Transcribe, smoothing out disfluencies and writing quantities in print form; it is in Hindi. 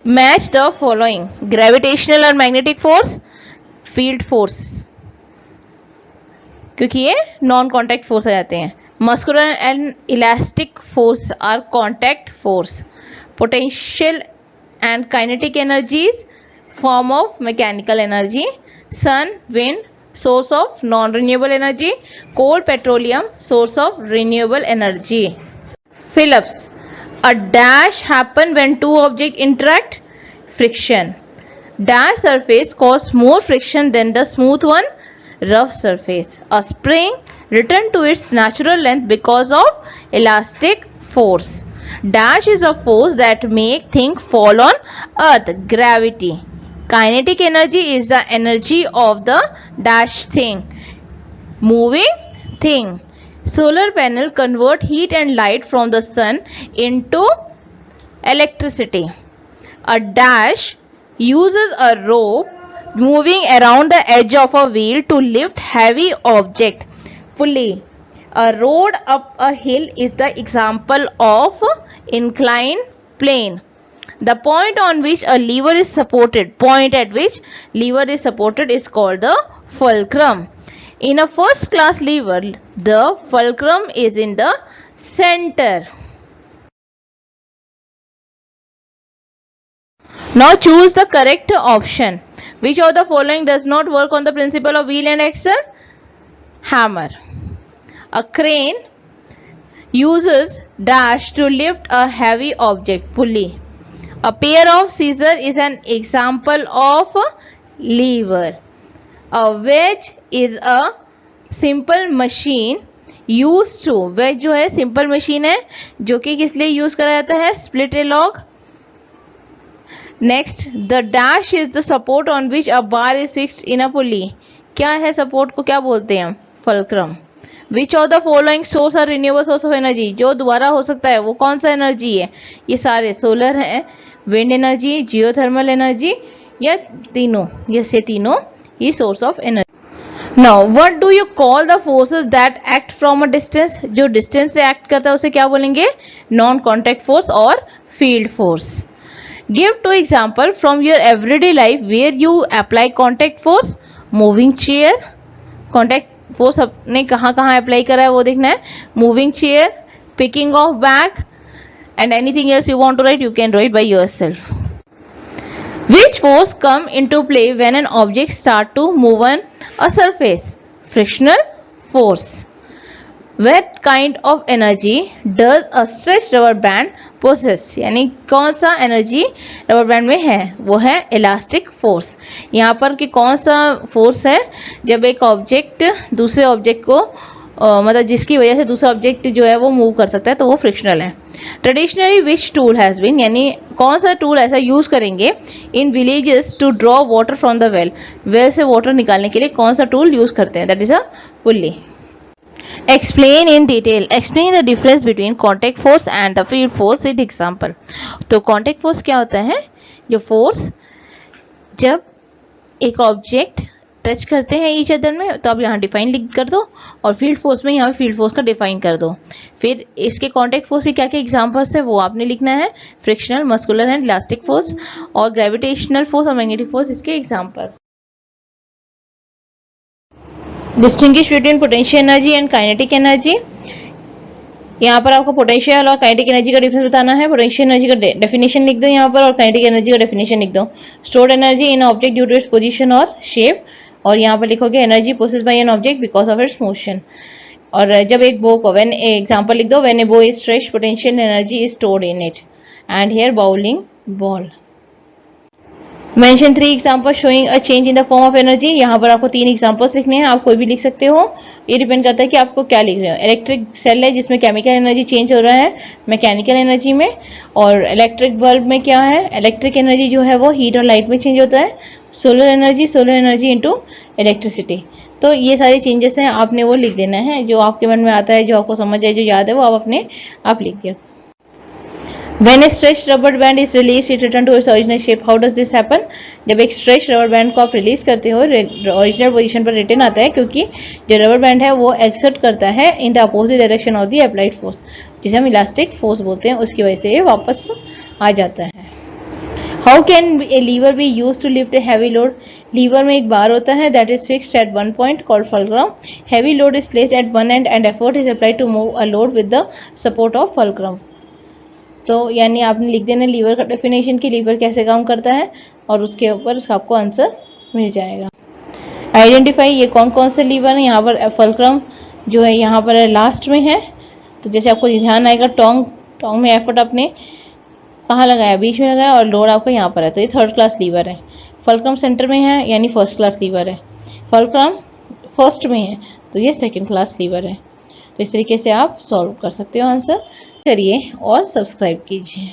मैच द फॉलोइंग, ग्रेविटेशनल और मैग्नेटिक फोर्स, फील्ड फोर्स, क्योंकि ये नॉन कॉन्टैक्ट फोर्स आ जाते हैं। Muscular and elastic force are contact force. Potential and kinetic energies, form of mechanical energy. Sun, wind, source of non-renewable energy. Coal, petroleum, source of renewable energy. Phillips, a dash happen when two objects interact. Friction. Dash surface cause more friction than the smooth one. Rough surface. A spring return to its natural length because of elastic force. Dash is a force that make things fall on earth. Gravity. Kinetic energy is the energy of the dash thing. Moving thing. Solar panel convert heat and light from the sun into electricity. A dash uses a rope moving around the edge of a wheel to lift heavy object. Pulley. A road up a hill is the example of inclined plane. The point on which a lever is supported, point at which lever is supported is called the fulcrum. In a first class lever, the fulcrum is in the center. Now choose the correct option. Which of the following does not work on the principle of wheel and axle? Hammer. A crane uses dash to lift a heavy object. Pulley. A pair of scissors is an example of lever. A wedge is a simple machine used to, wedge जो है simple machine है जो कि किस लिए यूज करा जाता है? Split a log. Next, the dash is the support on which a bar is fixed in a pulley. क्या है support को क्या बोलते हैं हम? Fulcrum. Which of the following source are renewable source of energy? जो दोबारा हो सकता है वो कौन सा एनर्जी है? ये सारे सोलर है, विंड एनर्जी, जियोथर्मल एनर्जी, या तीनों, ये तीनों ही source of energy. Now what do you call the forces that act from a distance? जो डिस्टेंस से एक्ट करता है उसे क्या बोलेंगे? नॉन कॉन्टैक्ट फोर्स और field force. Give two example from your everyday life where you apply contact force. Moving chair, contact force आपने कहाँ कहाँ अप्लाई करा है वो देखना है। Moving chair, picking of bag, and anything else you want to write, you can write by yourself. Which force come into play when an object start to move on a surface? Frictional force. What kind of energy does a stretched rubber band possess? यानी कौन सा एनर्जी रबर बैंड में है? वो है इलास्टिक फोर्स। यहाँ पर कि कौन सा फोर्स है? जब एक ऑब्जेक्ट दूसरे ऑब्जेक्ट को मतलब जिसकी वजह से दूसरा ऑब्जेक्ट जो है वो मूव कर सकता है, तो वो फ्रिक्शनल है। Traditionally which tool has been, यानी कौन सा टूल ऐसा यूज करेंगे in villages to draw water from the well? Well से वाटर निकालने के लिए कौन सा टूल यूज करते हैं? That is a pulley. Explain in detail, explain the difference between contact force and the field force with example. तो कॉन्टैक्ट फोर्स क्या होता है? जो फोर्स जब एक ऑब्जेक्ट टच करते हैं ईच अदर में, तो आप यहाँ डिफाइन लिख कर दो, और फील्ड फोर्स में यहाँ फील्ड फोर्स का डिफाइन कर दो। फिर इसके कॉन्टैक्ट फोर्स के क्या क्या एग्जांपल्स है वो आपने लिखना है। Frictional, muscular and elastic force, और ग्रेविटेशनल फोर्स और मैग्नेटिक फोर्स इसके examples. Distinguish between potential energy and kinetic energy. यहाँ पर आपको पोटेंशियल और काइनेटिक एनर्जी का डिफरेंस बताना है। पोटेंशियल एनर्जी का डेफिनेशन लिख दो यहाँ पर, और काइनेटिक एनर्जी का डेफिनेशन लिख दो। Stored energy in object due to its position और शेप, और यहाँ पर लिखोगे energy possessed by an object because of its motion. और जब एक बो को, व्हेन एग्जांपल लिख दो, व्हेन ए बो is stretched potential energy is stored in it. And here bowling ball. Mention 3 example showing a change in the form of energy. यहाँ पर आपको 3 एग्जांपल्स लिखने हैं, आप कोई भी लिख सकते हो, ये डिपेंड करता है कि आपको क्या लिख रहे हो। इलेक्ट्रिक सेल है जिसमें केमिकल एनर्जी चेंज हो रहा है मैकेनिकल एनर्जी में, और इलेक्ट्रिक बल्ब में क्या है? इलेक्ट्रिक एनर्जी जो है वो हीट और लाइट में चेंज होता है। Solar energy into electricity. तो ये सारे चेंजेस हैं, आपने वो लिख देना है, जो आपके मन में आता है, जो आपको समझ आए, जो याद है, वो आप लिख दिया। When a stretched rubber band is released, it return to its original shape. How does this happen? जब एक stretched rubber band को आप रिलीज करते हो, ओरिजिनल पोजीशन पर रिटर्न आता है, क्योंकि जो रबर बैंड है वो एक्सर्ट करता है in the opposite direction of the applied force, जिसे हम इलास्टिक फोर्स बोलते हैं, उसकी वजह से ये वापस आ जाता है। How can a lever be use to lift a heavy load? Lever में एक बार होता है that is fixed at one point called fulcrum. Heavy load is placed at one end effort is applied to move a load with the support of fulcrum. तो यानी आपने लिख देना लीवर का डेफिनेशन कि लीवर कैसे काम करता है और उसके ऊपर आपको आंसर मिल जाएगा. आइडेंटिफाई ये कौन कौन से लीवर है. यहाँ पर फुलक्रम जो है यहाँ पर लास्ट में है. तो जैसे आपको ध्यान आएगा टोंग में एफर्ट आपने कहाँ लगाया, बीच में लगाया और लोड आपका यहाँ पर है, तो ये थर्ड क्लास लीवर है. फुलक्रम सेंटर में है यानी फर्स्ट क्लास लीवर है. फुलक्रम फर्स्ट में है तो ये सेकंड क्लास लीवर है. तो इस तरीके से आप सॉल्व कर सकते हो. आंसर करिए और सब्सक्राइब कीजिए.